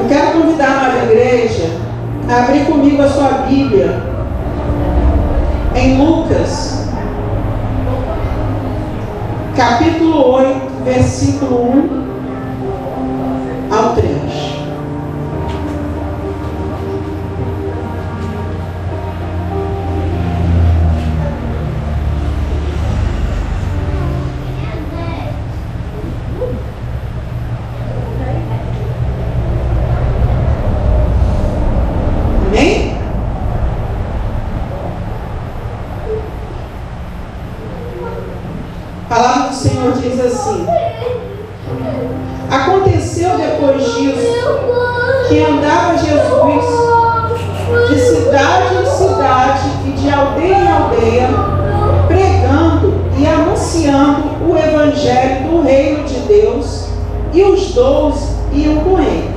Eu quero convidar a amada igreja a abrir comigo a sua Bíblia em Lucas, capítulo 8, versículo 1 ao 3. Amém? A palavra do Senhor diz assim: aconteceu depois disso que andava Jesus de cidade em cidade e de aldeia em aldeia, pregando e anunciando o evangelho do reino de Deus, e os 12 iam com ele.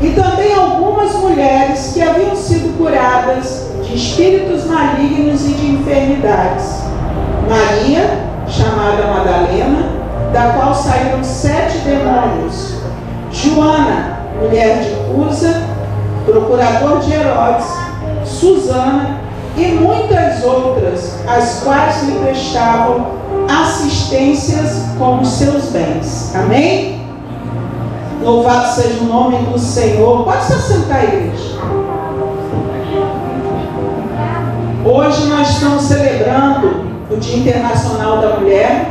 E também algumas mulheres que haviam sido curadas de espíritos malignos e de enfermidades. Maria, chamada Madalena, da qual saíram 7 demônios. Joana, mulher de Cusa, procurador de Herodes. Susana e muitas outras, as quais lhe prestavam assistências com os seus bens. Amém? Louvado seja o nome do Senhor. Pode se assentar, igreja. Hoje nós estamos celebrando o Dia Internacional da Mulher,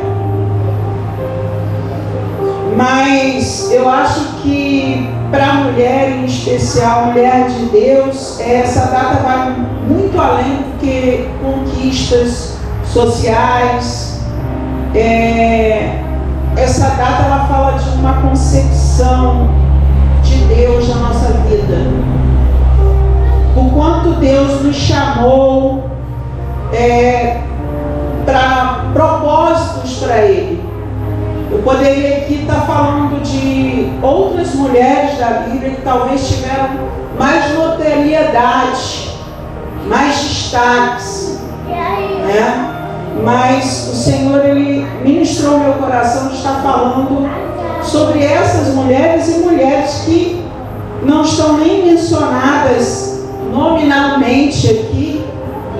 mas eu acho que para a mulher em especial, mulher de Deus, essa data vai muito além do que conquistas sociais. Essa data ela fala de uma concepção de Deus na nossa vida. O quanto Deus nos chamou para propósitos para Ele. Eu poderia aqui estar falando de outras mulheres da Bíblia que talvez tiveram mais notoriedade, mais destaques, né? Mas o Senhor, Ele ministrou meu coração de estar falando sobre essas mulheres e mulheres que não estão nem mencionadas nominalmente aqui,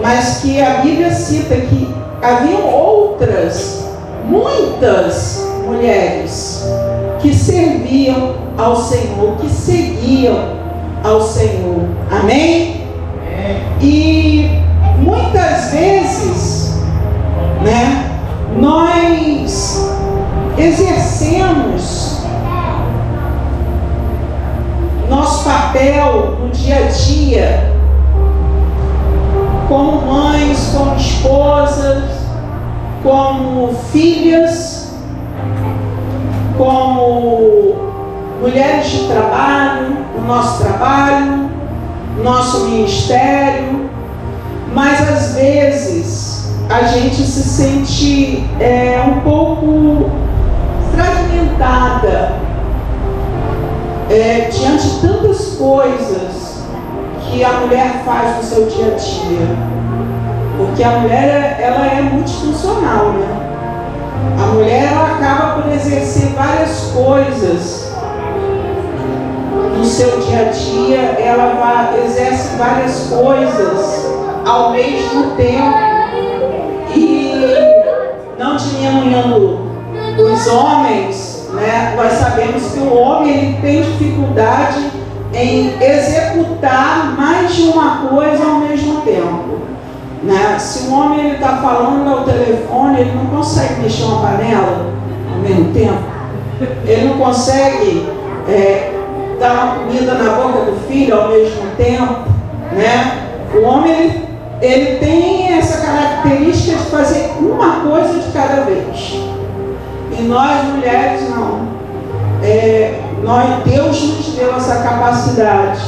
mas que a Bíblia cita que haviam outras, muitas mulheres que serviam ao Senhor, que seguiam ao Senhor. Amém? E muitas vezes, né, nós exercemos nosso papel no dia a dia como mães, como esposas, como filhas, como mulheres de trabalho, no nosso trabalho, no nosso ministério, mas às vezes a gente se sente um pouco fragmentada diante de tantas coisas que a mulher faz no seu dia a dia, porque a mulher ela é multifuncional, né? A mulher ela acaba por exercer várias coisas no seu dia a dia, ela exerce várias coisas ao mesmo tempo. E não diminuindo os homens, né? Nós sabemos que o homem ele tem dificuldade em executar mais de uma coisa ao mesmo tempo, né? Se o homem está falando ao telefone, ele não consegue mexer uma panela ao mesmo tempo, ele não consegue dar uma comida na boca do filho ao mesmo tempo, né? O homem ele tem essa característica de fazer uma coisa de cada vez, e nós mulheres não. Deus nos deu essa capacidade,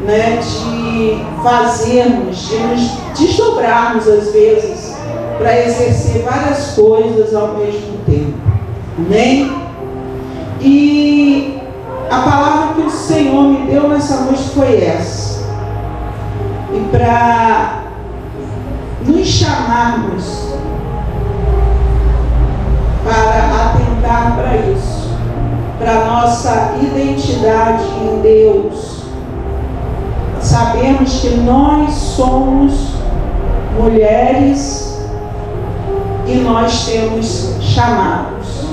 né, de fazermos, de nos desdobrarmos às vezes para exercer várias coisas ao mesmo tempo. Amém? E a palavra que o Senhor me deu nessa noite foi essa. E para nos chamarmos para atentar para isso, para a nossa identidade em Deus. Sabemos que nós somos mulheres e nós temos chamados.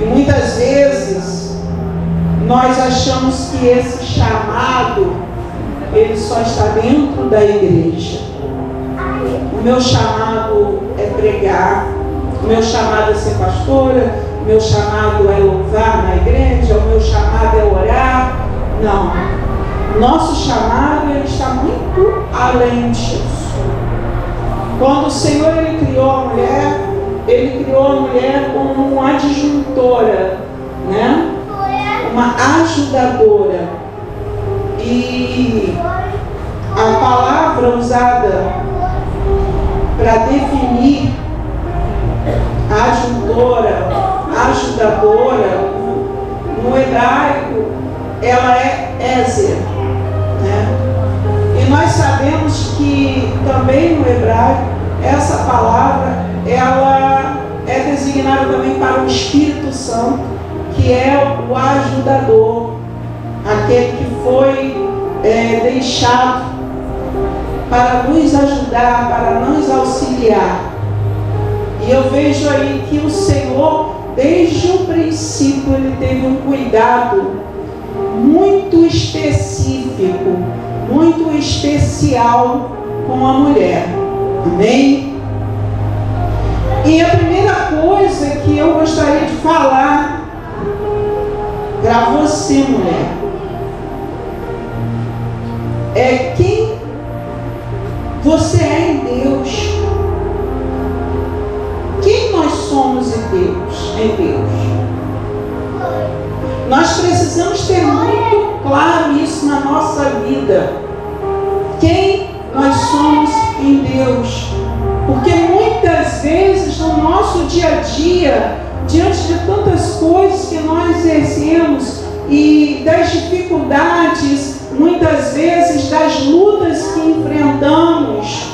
E muitas vezes nós achamos que esse chamado ele só está dentro da igreja. O meu chamado é pregar, o meu chamado é ser pastora, o meu chamado é louvar na igreja, o meu chamado é orar. Não. Nosso chamado ele está muito além disso. Quando o Senhor ele criou a mulher, ele criou a mulher como uma adjuntora, né? Uma ajudadora. E a palavra usada para definir a adjuntora, ajudadora, no hebraico, ela é Ezer, né? E nós sabemos que também no hebraico, essa palavra, ela é designada também para o Espírito Santo, que é o ajudador, aquele que foi deixado para nos ajudar, para nos auxiliar. E eu vejo aí que o Senhor, desde o princípio, ele teve um cuidado muito específico, muito especial com a mulher. Amém? E a primeira coisa que eu gostaria de falar para você, mulher, é quem você é em Deus. Quem nós somos em Deus? Nós precisamos ter muito claro isso na nossa vida. Quem nós somos em Deus. Porque muitas vezes no nosso dia a dia, diante de tantas coisas que nós exercemos e das dificuldades, muitas vezes das lutas que enfrentamos,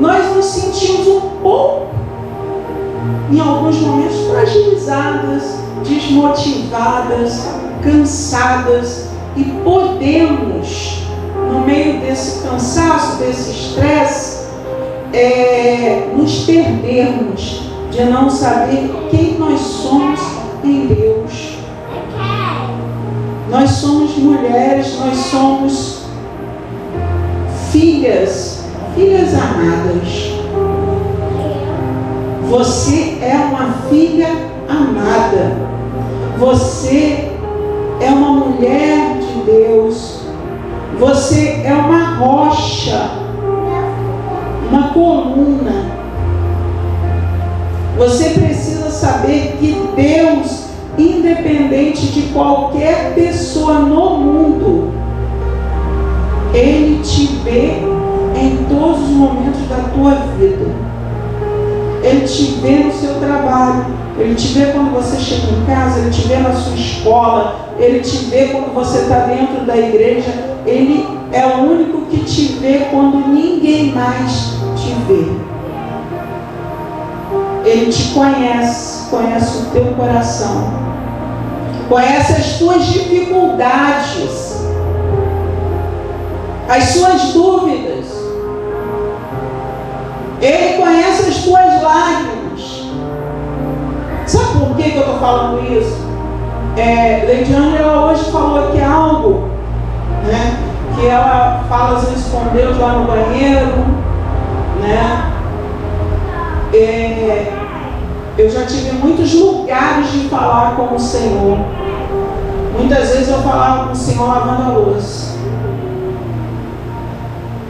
nós nos sentimos um pouco, em alguns momentos, fragilizadas, desmotivadas, cansadas, e podemos, no meio desse cansaço, desse estresse, nos perdermos de não saber quem nós somos em Deus. Nós somos mulheres, nós somos filhas amadas. Você é uma filha amada. Você é uma mulher de Deus. Você é uma rocha, uma coluna. Você precisa saber que Deus, independente de qualquer pessoa no mundo, Ele te vê em todos os momentos da tua vida. Ele te vê no seu trabalho, Ele te vê quando você chega em casa, Ele te vê na sua escola, Ele te vê quando você está dentro da igreja. Ele é o único que te vê quando ninguém mais te vê. Ele te conhece, conhece o teu coração, conhece as tuas dificuldades, as suas dúvidas. Ele conhece as tuas lágrimas. Sabe por que eu estou falando isso? Leidiane, ela hoje falou aqui algo, né, que ela fala às vezes com Deus lá no banheiro, né? Eu já tive muitos lugares de falar com o Senhor. Muitas vezes eu falava com o Senhor lavando a louça.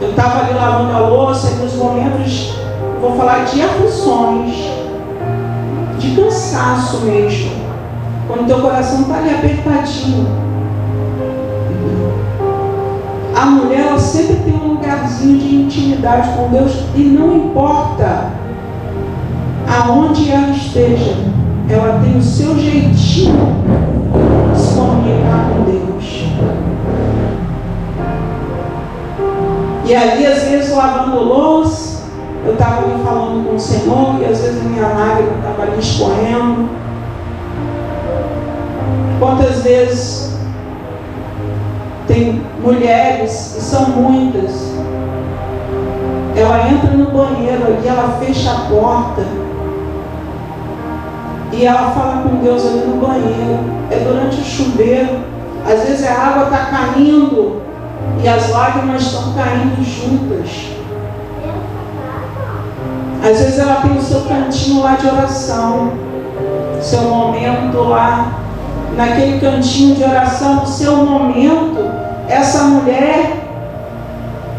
Eu estava ali lavando a louça e nos momentos, vou falar de aflições, de cansaço mesmo, quando teu coração está ali apertadinho. A mulher, ela sempre tem um lugarzinho de intimidade com Deus, e não importa aonde ela esteja, ela tem o seu jeitinho de se comunicar com Deus. E ali, às vezes, lavando louça, eu estava ali falando com o Senhor, e às vezes a minha lágrima estava ali escorrendo. Quantas vezes tem mulheres, e são muitas, ela entra no banheiro ali, ela fecha a porta e ela fala com Deus ali no banheiro. É durante o chuveiro, às vezes a água está caindo e as lágrimas estão caindo juntas. Às vezes ela tem o seu cantinho lá de oração, seu momento lá, naquele cantinho de oração, o seu momento. Essa mulher,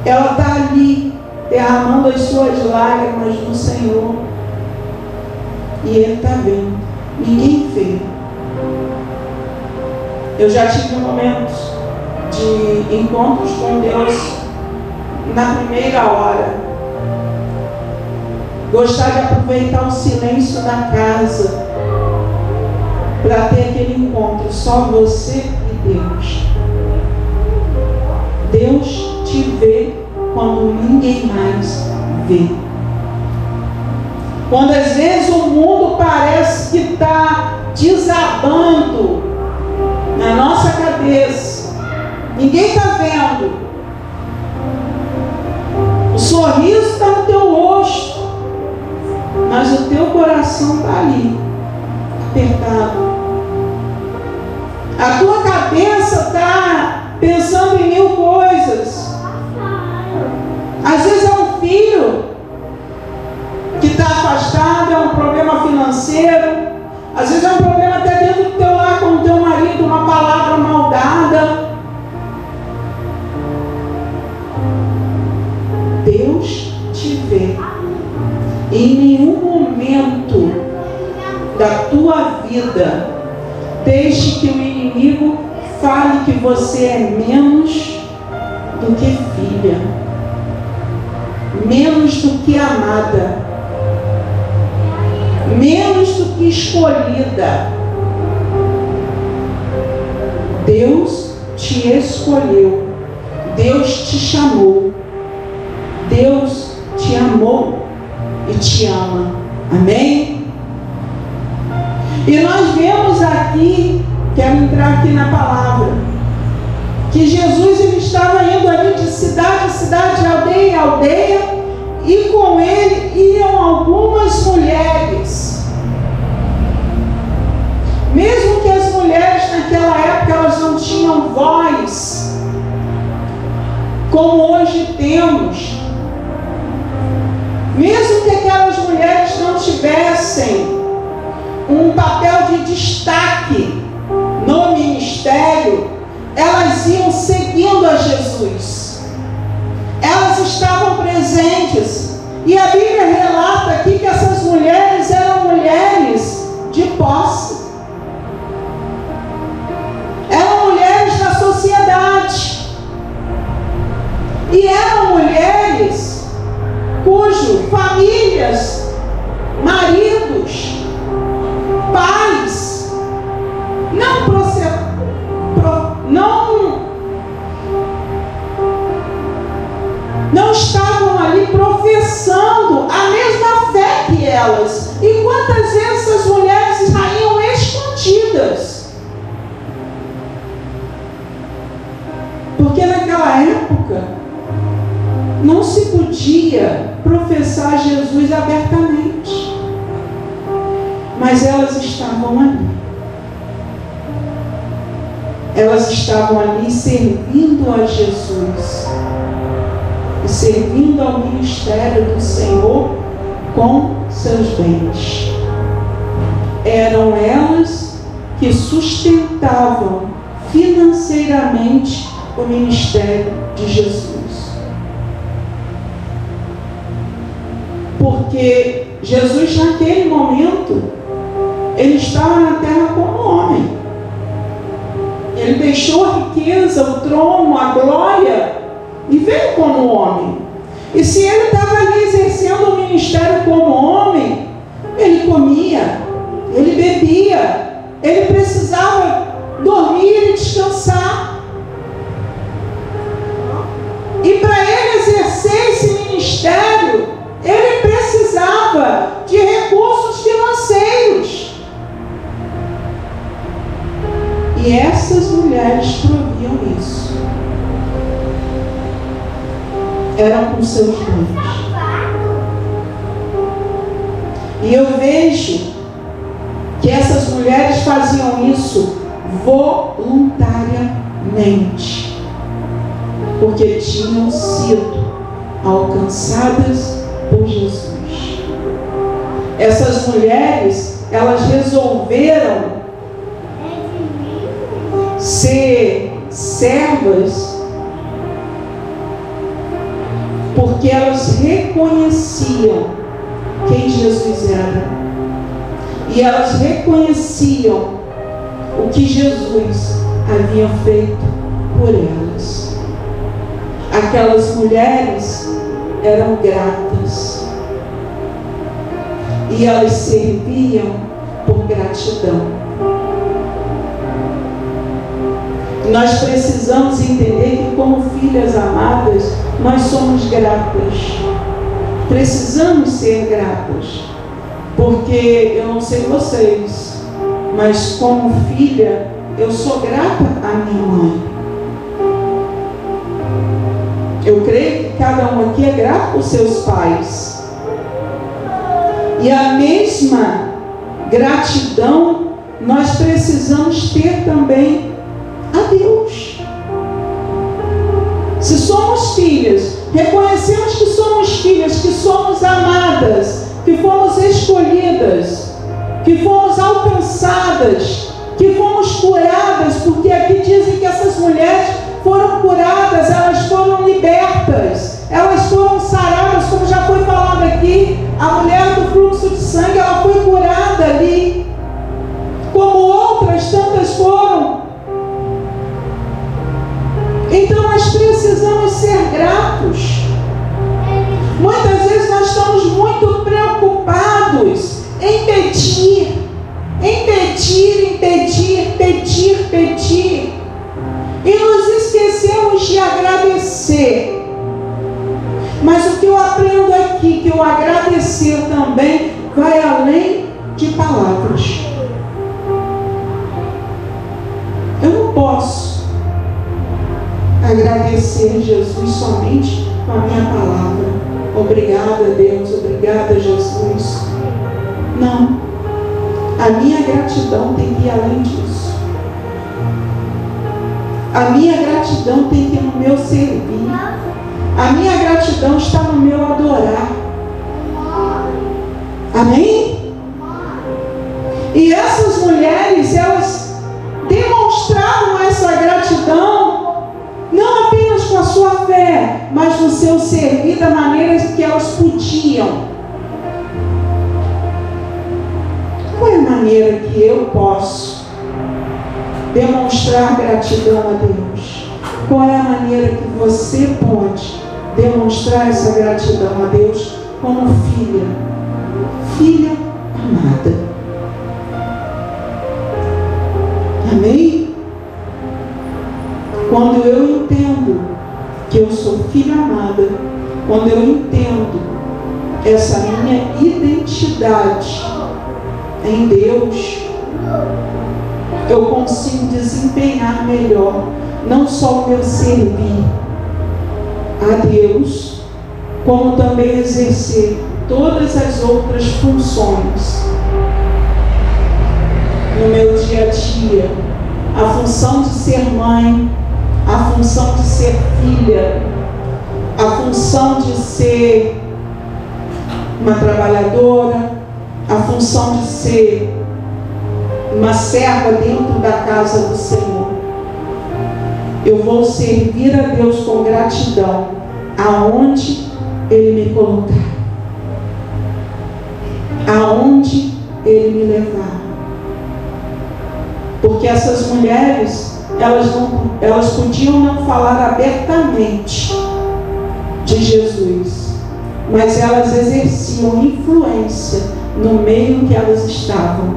ela está ali derramando as suas lágrimas no Senhor, e Ele está vendo, ninguém vê. Eu já tive momentos de encontros com Deus na primeira hora. Gostar de aproveitar o silêncio da casa para ter aquele encontro, só você e Deus. Deus te vê quando ninguém mais vê. Quando às vezes o mundo parece que está desabando na nossa cabeça, ninguém está vendo. O sorriso está no teu rosto, mas o teu coração está ali, apertado. A tua cabeça está pensando em mil coisas. Às vezes é um filho que está afastado, é um problema financeiro. Às vezes é um problema até dentro do teu lar com o teu marido, uma palavra mal dada. Deus te vê. Em nenhum momento da tua vida deixe que o inimigo fale que você é menos do que filha, menos do que amada, menos do que escolhida. Deus te escolheu, Deus te chamou, Deus te amou e te ama. Amém? E nós vemos aqui, quero entrar aqui na palavra, que Jesus ele estava indo ali de cidade em cidade, aldeia em aldeia, e com ele iam algumas mulheres. Mesmo que as mulheres naquela época elas não tinham voz, como hoje temos, mesmo que aquelas mulheres não tivessem um papel de destaque no ministério, elas iam seguindo a Jesus. Elas estavam presentes. E a Bíblia relata aqui que essas mulheres eram mulheres de posse. Eram mulheres da sociedade. E eram mulheres cujo famílias, maridos, pais não estavam ali professando a mesma fé que elas. E quantas vezes essas mulheres saíam escondidas? Porque naquela época não se podia professar Jesus abertamente. Mas elas estavam ali. Elas estavam ali servindo a Jesus. E servindo ao ministério do Senhor com seus bens. Eram elas que sustentavam financeiramente o ministério de Jesus. Porque Jesus naquele momento, ele estava na terra como homem. Ele deixou a riqueza, o trono, a glória e veio como homem. E se ele estava ali exercendo o ministério como homem, ele comia, ele bebia, ele precisava dormir e descansar. E para ele exercer esse ministério, ele precisava de recursos financeiros. os seus bens. E eu vejo que essas mulheres faziam isso voluntariamente, porque tinham sido alcançadas por Jesus. Essas mulheres, elas resolveram ser servas porque elas reconheciam quem Jesus era. E elas reconheciam o que Jesus havia feito por elas. Aquelas mulheres eram gratas. E elas serviam por gratidão. Nós precisamos entender que, como filhas amadas, nós somos gratas. Precisamos ser gratas. Porque eu não sei vocês, mas como filha, eu sou grata à minha mãe. Eu creio que cada um aqui é grato por seus pais. E a mesma gratidão nós precisamos ter também a Deus. Se somos filhas, reconhecemos que somos filhas, que somos amadas, que fomos escolhidas, que fomos alcançadas, que fomos curadas, porque aqui dizem que essas mulheres foram curadas, elas foram libertas, elas foram saradas, como já foi falado aqui, a mulher do fluxo de sangue, ela foi curada ali, como outras tantas foram. Então nós precisamos ser gratos. Muitas vezes nós estamos muito preocupados em pedir, e nos esquecemos de agradecer. Mas o que eu aprendo aqui, que o agradecer também vai além de palavras. Eu não posso agradecer Jesus somente com a minha palavra. Obrigada, Deus, obrigada, Jesus. Não. A minha gratidão tem que ir além disso. A minha gratidão tem que ir no meu servir. A minha gratidão está no meu adorar. Amém? E essas mulheres, elas demonstravam essa gratidão não apenas com a sua fé, mas no seu servir da maneira que elas podiam. Qual é a maneira que eu posso demonstrar gratidão a Deus? Qual é a maneira que você pode demonstrar essa gratidão a Deus como filha? Filha amada. Amém? Quando eu entendo que eu sou filha amada, quando eu entendo essa minha identidade em Deus, eu consigo desempenhar melhor não só o meu servir a Deus, como também exercer todas as outras funções no meu dia a dia. A função de ser mãe, a função de ser filha, a função de ser uma trabalhadora, a função de ser uma serva dentro da casa do Senhor. Eu vou servir a Deus com gratidão aonde Ele me colocar, aonde Ele me levar. Porque essas mulheres, elas podiam não falar abertamente de Jesus, mas elas exerciam influência no meio que elas estavam.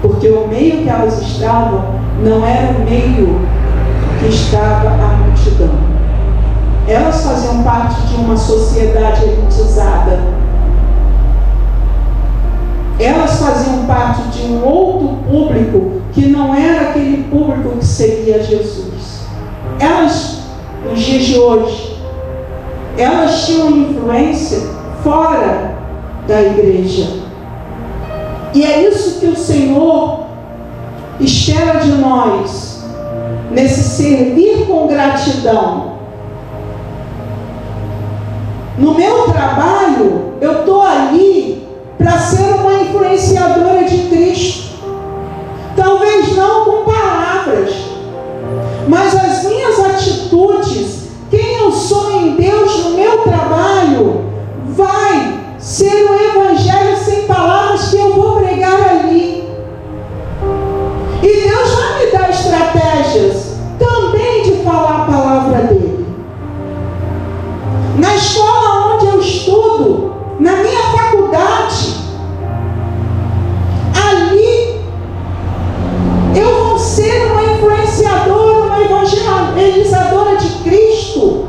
Porque o meio que elas estavam não era o meio que estava a multidão. Elas faziam parte de uma sociedade elitizada. Elas faziam parte de um outro público que não era aquele público que seguia Jesus. Elas, nos dias de hoje, elas tinham influência fora da igreja. E é isso que o Senhor espera de nós, nesse servir com gratidão. No meu trabalho, eu estou ali para ser uma influenciadora de Cristo. Talvez não com palavras, mas as minhas atitudes, quem eu sou em Deus no meu trabalho, vai ser um evangelho sem palavras que eu vou pregar ali. E Deus vai me dar estratégias também de falar a palavra dele. Na escola onde eu estudo, na minha faculdade, ali eu vou ser uma influenciadora, uma evangelizadora de Cristo,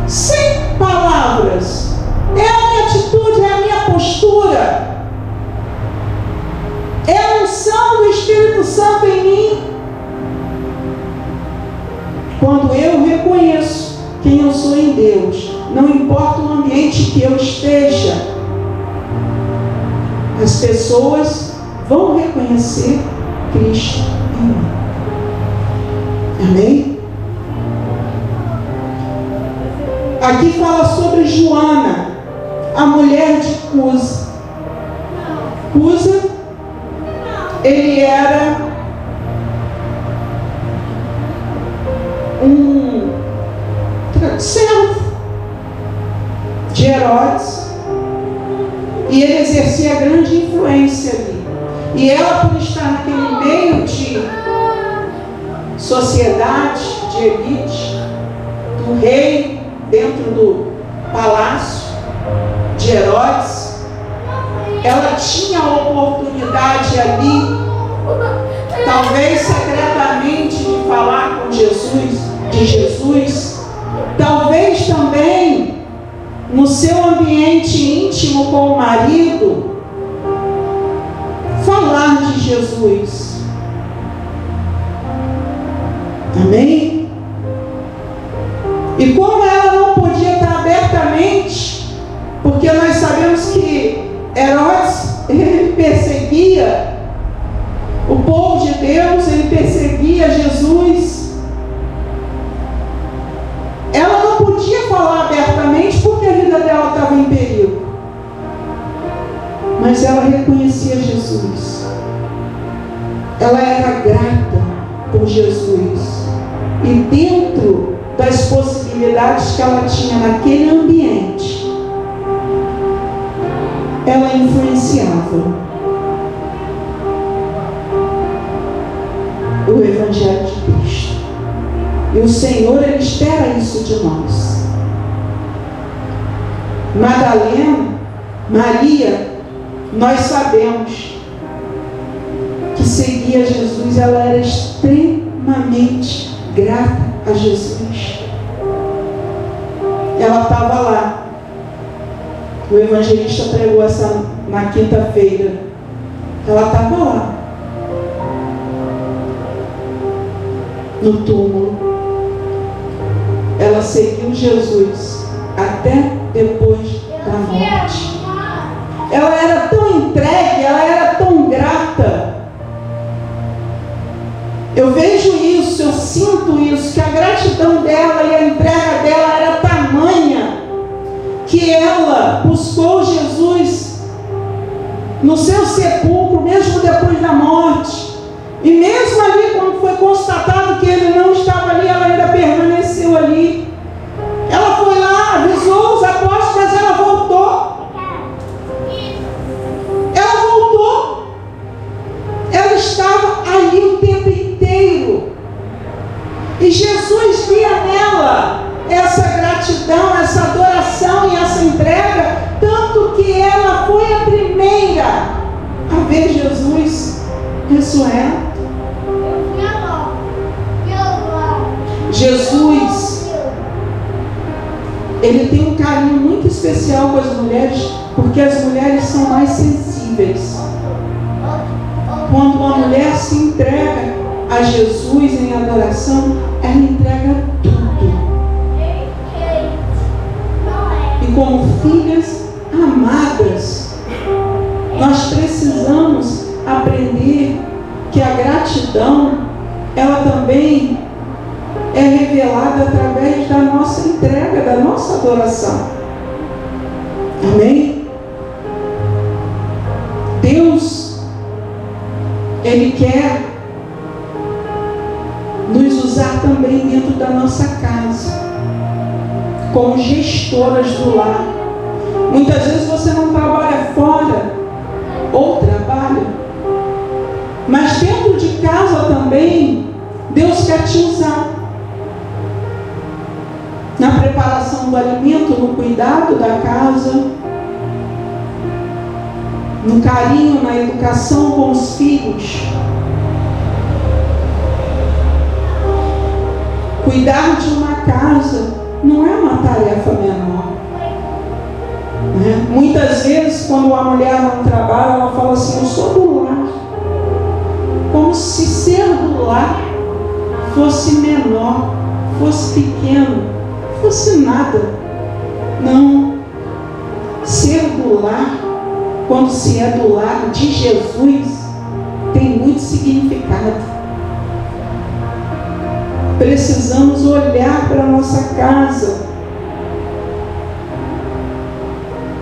sem palavras. É a minha atitude, é a minha postura, é a unção do Espírito Santo em mim. Quando eu reconheço quem eu sou em Deus, não importa o ambiente que eu esteja, as pessoas vão reconhecer Cristo em mim. Amém? Aqui fala sobre Joana, a mulher de Cusa. Cusa, ele era um servo de Herodes, e ele exercia grande influência ali. E ela, por estar naquele meio de sociedade, de elite, do rei, dentro do palácio de Herodes, ela tinha a oportunidade ali, talvez secretamente, de falar com Jesus, de Jesus, talvez também no seu ambiente íntimo com o marido, falar de Jesus. Amém? E como ela não podia estar abertamente, porque nós sabemos que Herodes, ele perseguia o povo de Deus, ele perseguia Jesus. Ela não podia falar abertamente porque a vida dela estava em perigo. Mas ela reconhecia Jesus. Ela era grata por Jesus. E dentro das possibilidades que ela tinha naquele ambiente, ela influenciava o Evangelho de Cristo. E o Senhor, Ele espera isso de nós. Madalena, Maria, nós sabemos que seguia Jesus, ela era extremamente grata a Jesus. Ela estava lá. O evangelista pregou essa na quinta-feira. Ela estava lá, no túmulo. Ela seguiu Jesus até depois da morte. Ela era tão entregue, ela era tão grata. Eu vejo isso, eu sinto isso, que a gratidão dela e a entrega dela era tamanha, que ela buscou Jesus no seu sepulcro, mesmo depois da morte. E mesmo ali, quando foi constatado que ele não estava ali, ela ainda permaneceu ali. Ela foi lá, avisou os apóstolos, mas ela voltou. Ela voltou. Ela estava ali o tempo inteiro. E Jesus via nela essa gratidão, essa adoração e essa entrega, tanto que ela foi a primeira a ver Jesus ressurreto. Jesus, Ele tem um carinho muito especial com as mulheres, porque as mulheres são mais sensíveis. Quando uma mulher se entrega a Jesus em adoração, ela entrega tudo. filhas amadas. Nós precisamos aprender que a gratidão, ela também é revelada através da nossa entrega, da nossa adoração. Amém? Deus, Ele quer nos usar também dentro da nossa casa, como gestoras do lar. Muitas vezes você não trabalha fora, ou trabalha, mas dentro de casa também, Deus quer te usar. Na preparação do alimento, no cuidado da casa, no carinho, na educação com os filhos. Cuidar de uma casa não é uma tarefa menor. Muitas vezes, quando a mulher não trabalha, ela fala assim: eu sou do lar. Como se ser do lar fosse menor, fosse pequeno, fosse nada. Não. Ser do lar, quando se é do lar de Jesus, tem muito significado. Precisamos olhar para a nossa casa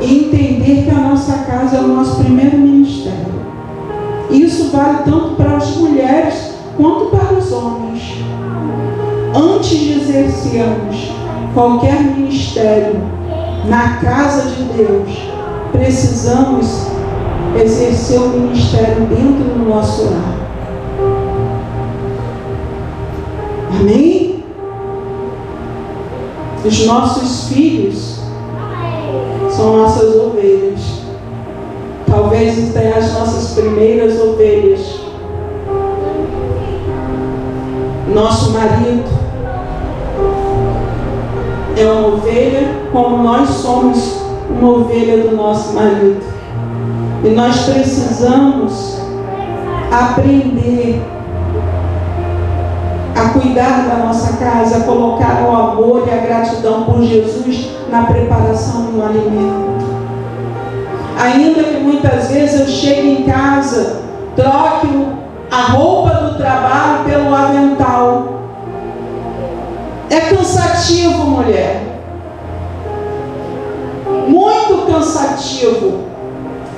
e entender que a nossa casa é o nosso primeiro ministério. Isso vale tanto para as mulheres quanto para os homens. Antes de exercermos qualquer ministério na casa de Deus, precisamos exercer o ministério dentro do nosso lar. Amém? Os nossos filhos são nossas ovelhas. Talvez tenha as nossas primeiras ovelhas. Nosso marido é uma ovelha, como nós somos uma ovelha do nosso marido. E nós precisamos aprender a cuidar da nossa casa, a colocar o amor e a gratidão por Jesus na preparação do alimento. Ainda que muitas vezes eu chegue em casa, troque a roupa do trabalho pelo avental. É cansativo, mulher. Muito cansativo.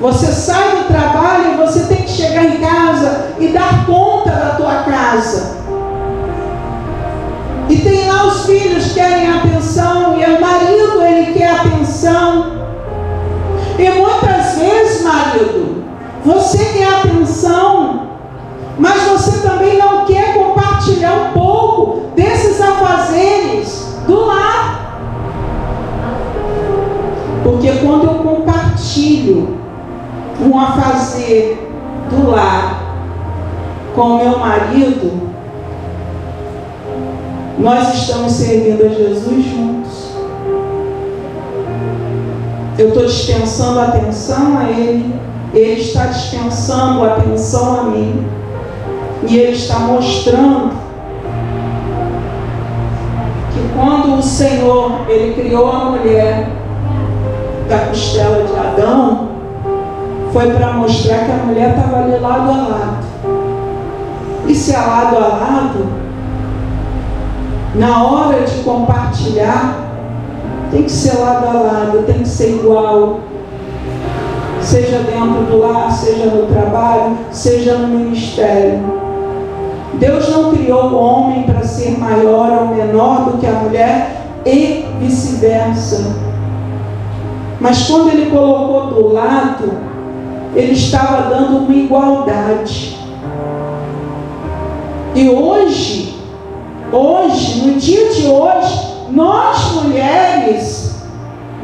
Você sai do trabalho e você tem que chegar em casa e dar conta da tua casa. E tem lá os filhos que querem atenção, e o marido, ele quer atenção. E muitas vezes, marido, você quer atenção, mas você também não quer compartilhar um pouco desses afazeres do lar. Porque quando eu compartilho um afazer do lar com o meu marido, nós estamos servindo a Jesus juntos. Eu estou dispensando atenção a Ele, Ele está dispensando atenção a mim, e Ele está mostrando que quando o Senhor, Ele criou a mulher da costela de Adão, foi para mostrar que a mulher estava ali lado a lado. E se é lado a lado, na hora de compartilhar, tem que ser lado a lado, tem que ser igual. Seja dentro do lar, seja no trabalho, seja no ministério. Deus não criou o homem para ser maior ou menor do que a mulher e vice-versa. Mas quando Ele colocou do lado, Ele estava dando uma igualdade. E hoje, no dia de hoje, nós mulheres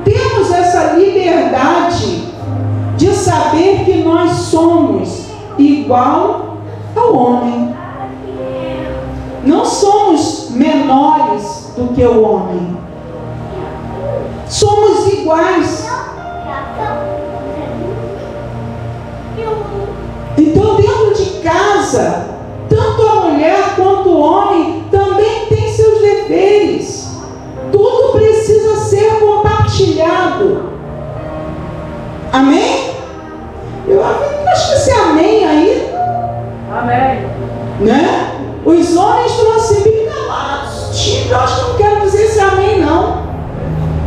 temos essa liberdade de saber que nós somos igual ao homem. Não somos menores do que o homem. Somos iguais. Então, dentro de casa, tanto a mulher quanto o homem também tem seus deveres. Tudo precisa ser compartilhado. né? Os homens estão assim bem calados. Tipo, eu acho que eu não quero dizer esse amém, não.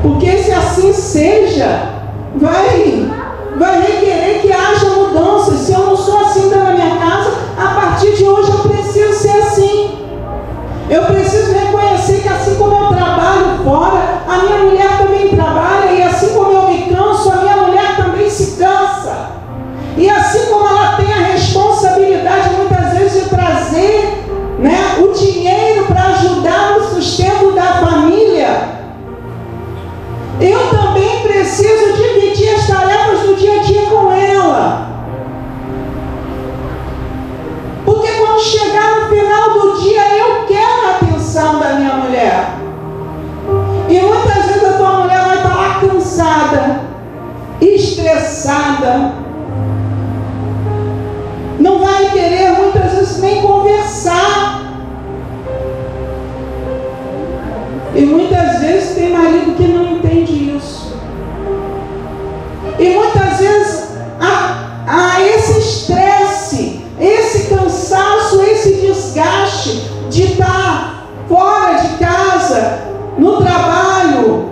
Porque se assim seja, vai requerer que haja mudança. Se eu não sou assim dentro da minha casa, a partir de hoje eu preciso ser assim. Eu preciso reconhecer que assim como eu trabalho fora, a minha mulher também trabalha, e assim como eu me canso, a minha mulher também se cansa. E assim como ela tem a responsabilidade muitas vezes de trazer, né, o dinheiro para ajudar no sustento da família, eu também preciso dividir as tarefas do dia a dia com ela. Porque quando chegar no final do dia, eu quero a atenção da minha mulher. E muitas vezes a tua mulher vai estar lá cansada, estressada, não vai querer muitas vezes nem conversar. E muitas vezes tem marido que não entende isso. E muitas vezes há esse estresse, esse cansaço, esse desgaste de estar fora de casa, no trabalho,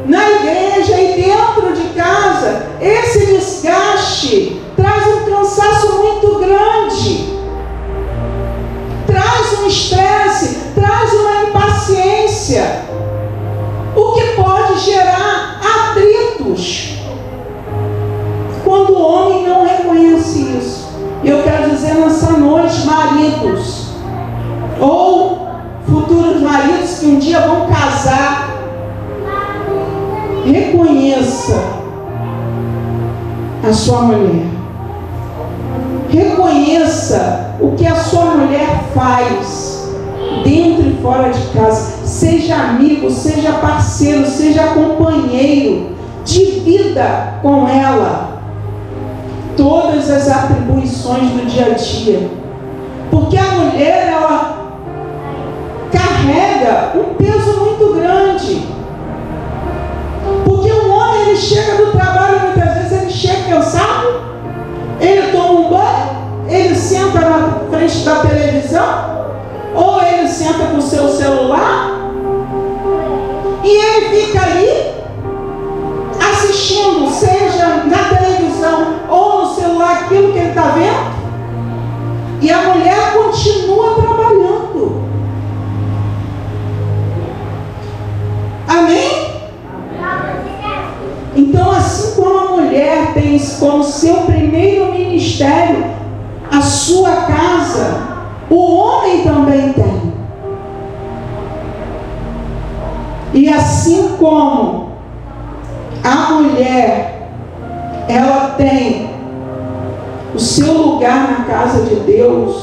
na igreja e dentro de casa. Esse desgaste traz um cansaço muito grande, traz um estresse, traz uma impaciência, o que pode gerar atritos quando o homem não reconhece isso. E eu quero dizer nessa noite, maridos, ou futuros maridos que um dia vão casar, reconheça a sua mulher. Reconheça o que a sua mulher faz dentro e fora de casa. Seja amigo, seja parceiro, seja companheiro. Divida com ela todas as atribuições do dia a dia. Porque a mulher, ela carrega um peso muito grande. Porque o homem, ele chega do trabalho, muitas vezes ele chega cansado, ele toma um banho, ele senta na frente da televisão, ou ele senta com o seu celular, e ele fica ali assistindo, seja na televisão ou no celular, aquilo que ele está vendo, e a mulher continua trabalhando. Amém? Então, assim como a mulher tem como seu primeiro ministério a sua casa, o homem também tem. E assim como a mulher, ela tem o seu lugar na casa de Deus,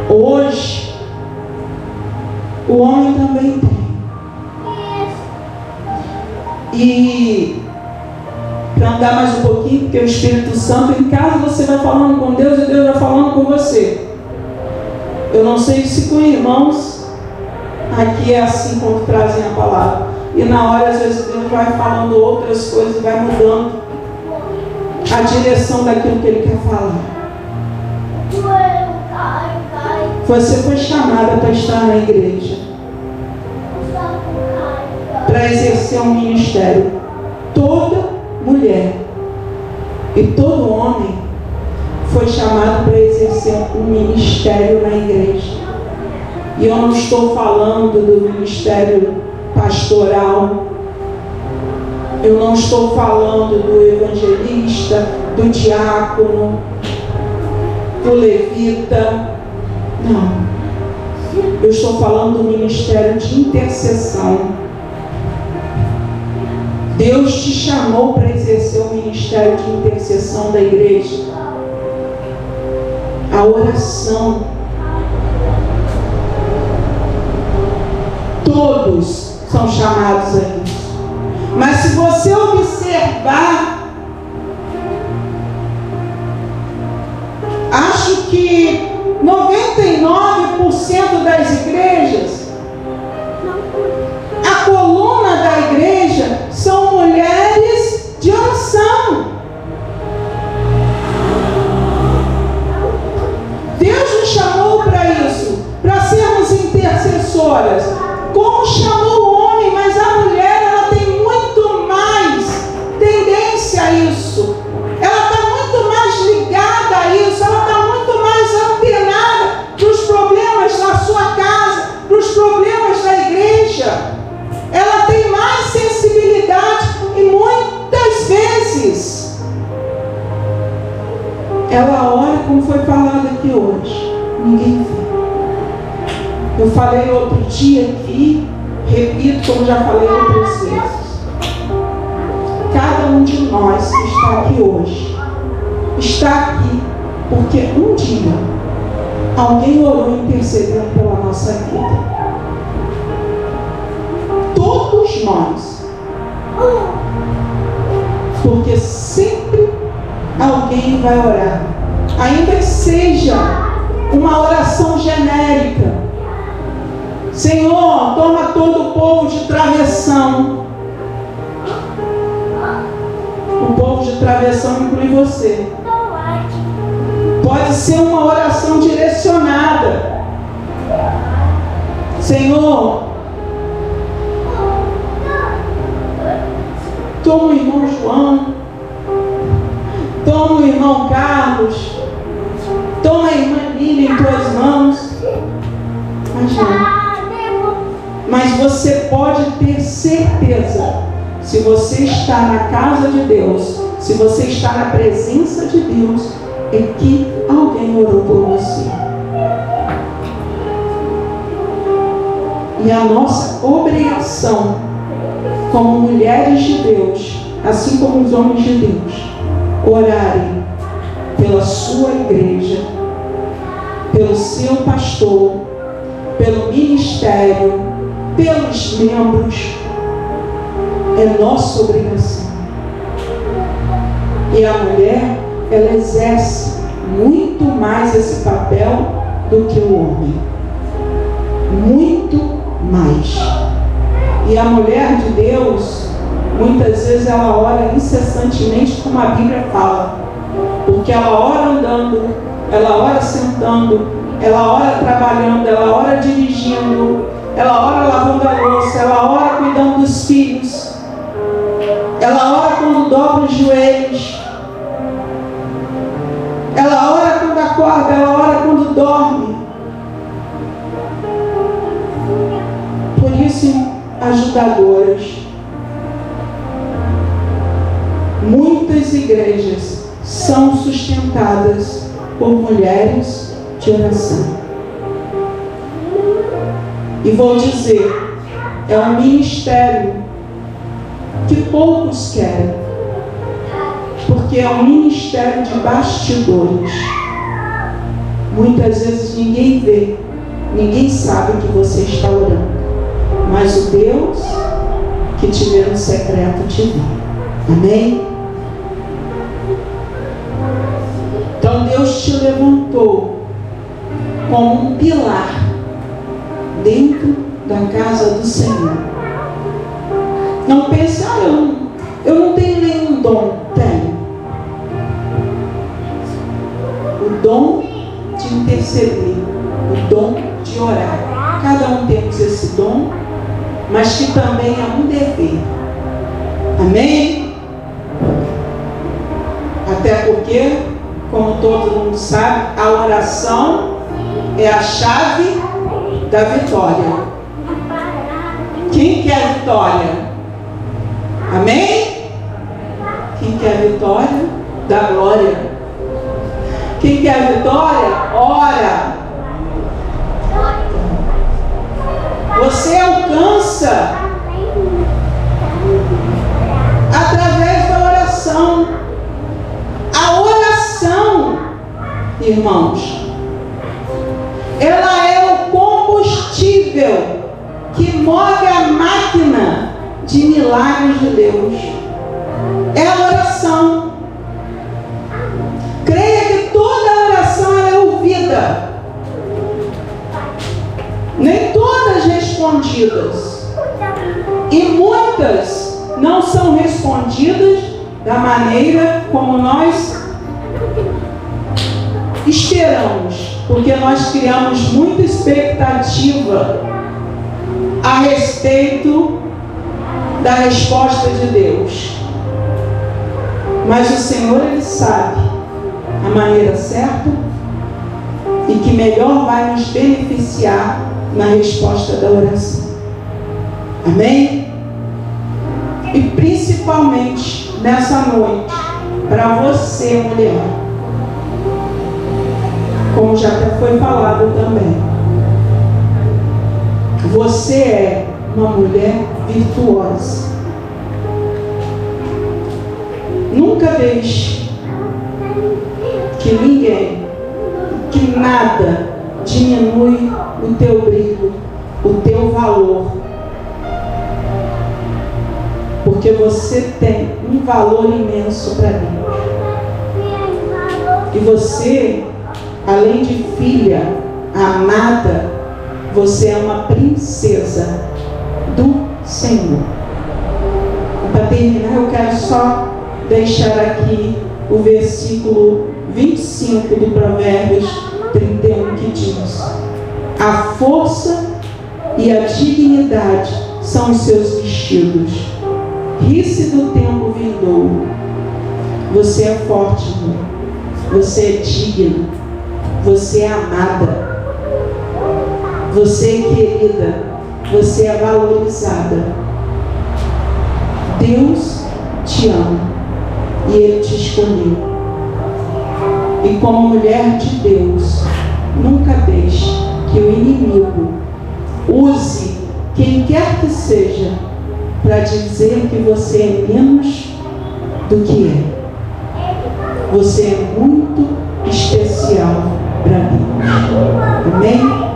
hoje, o homem também tem. E para andar mais um pouquinho, porque o Espírito Santo, em casa você vai falando com Deus e Deus vai falando com você. Eu não sei se com irmãos aqui é assim quando trazem a palavra. E na hora, às vezes, Deus vai falando outras coisas e vai mudando a direção daquilo que Ele quer falar. Você foi chamada para estar na igreja, para exercer um ministério. Toda mulher e todo homem foi chamado para exercer um ministério na igreja. E eu não estou falando do ministério pastoral, eu não estou falando do evangelista, do diácono, do levita, não. Eu estou falando do ministério de intercessão. Deus te chamou para exercer o ministério de intercessão da igreja. A oração. Todos são chamados a isso. Mas se você observar, acho que 99% das igrejas, a coluna da igreja são mulheres de oração. Deus transgressoras. Como chamou o homem, mas a mulher, ela tem muito mais tendência a isso. Ela está muito mais ligada a isso. Ela está muito mais antenada para os problemas da sua casa, para os problemas da igreja. Ela tem mais sensibilidade e muitas vezes ela ora como foi falado aqui hoje. Ninguém vê. Eu falei outro dia aqui, repito como já falei outras vezes. Cada um de nós que está aqui hoje, está aqui porque um dia alguém orou intercedendo pela nossa vida. Todos nós. Porque sempre alguém vai orar. Ainda que seja uma oração genérica. Senhor, toma todo o povo de travessão. O povo de travessão inclui você. Pode ser uma oração direcionada. Senhor, toma o irmão João, toma o irmão Carlos, toma a irmã Lília em tuas mãos. Mas você pode ter certeza, se você está na casa de Deus, se você está na presença de Deus, é que alguém orou por você. E a nossa obrigação, como mulheres de Deus, assim como os homens de Deus, orarem pela sua igreja, pelo seu pastor, pelo ministério, pelos membros. É nossa obrigação. E a mulher, ela exerce muito mais esse papel do que o homem. Muito mais. E a mulher de Deus, muitas vezes ela ora incessantemente, como a Bíblia fala. Porque ela ora andando, ela ora sentando, ela ora trabalhando, ela ora dirigindo, ela ora lavando a louça, ela ora cuidando dos filhos, ela ora quando dobra os joelhos, ela ora quando acorda, ela ora quando dorme. Por isso, ajudadoras, muitas igrejas são sustentadas por mulheres de oração. E vou dizer, é um ministério que poucos querem, porque é um ministério de bastidores. Muitas vezes ninguém vê, ninguém sabe que você está orando, mas o Deus que te vê no secreto te vê. Amém? Então Deus te levantou como um pilar dentro da casa do Senhor. Não pense, eu não tenho nenhum dom. Tenho. O dom de interceder, o dom de orar. Cada um temos esse dom, mas que também é um dever. Amém? Até porque, como todo mundo sabe, a oração é a chave da vitória. Quem quer a vitória? Amém? Quem quer a vitória? Da glória. Quem quer a vitória? Ora. Você alcança através da oração. A oração, irmãos, ela é o combustível que move a máquina de milagres de Deus. É a oração. Creia que toda oração é ouvida. Nem todas respondidas. E muitas não são respondidas da maneira como nós esperamos. Porque nós criamos muita expectativa a respeito da resposta de Deus. Mas o Senhor, Ele sabe a maneira certa e que melhor vai nos beneficiar na resposta da oração. Amém? E principalmente nessa noite, para você, mulher, como já até foi falado também, você é uma mulher virtuosa. Nunca deixe que ninguém, que nada diminui o teu brilho, o teu valor, porque você tem um valor imenso para Deus. E você, além de filha amada, você é uma princesa do Senhor. Para terminar, eu quero só deixar aqui o versículo 25 do Provérbios 31, que diz: a força e a dignidade são os seus vestidos. Ri-se do tempo vindouro. Você é forte, irmão. Você é digna. Você é amada. Você é querida. Você é valorizada. Deus te ama e Ele te escolheu. E como mulher de Deus, nunca deixe que o inimigo use quem quer que seja para dizer que você é menos do que é. Você é muito especial para Deus. Amém?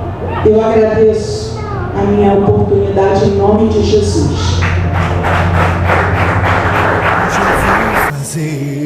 Eu agradeço a minha oportunidade em nome de Jesus. Fazer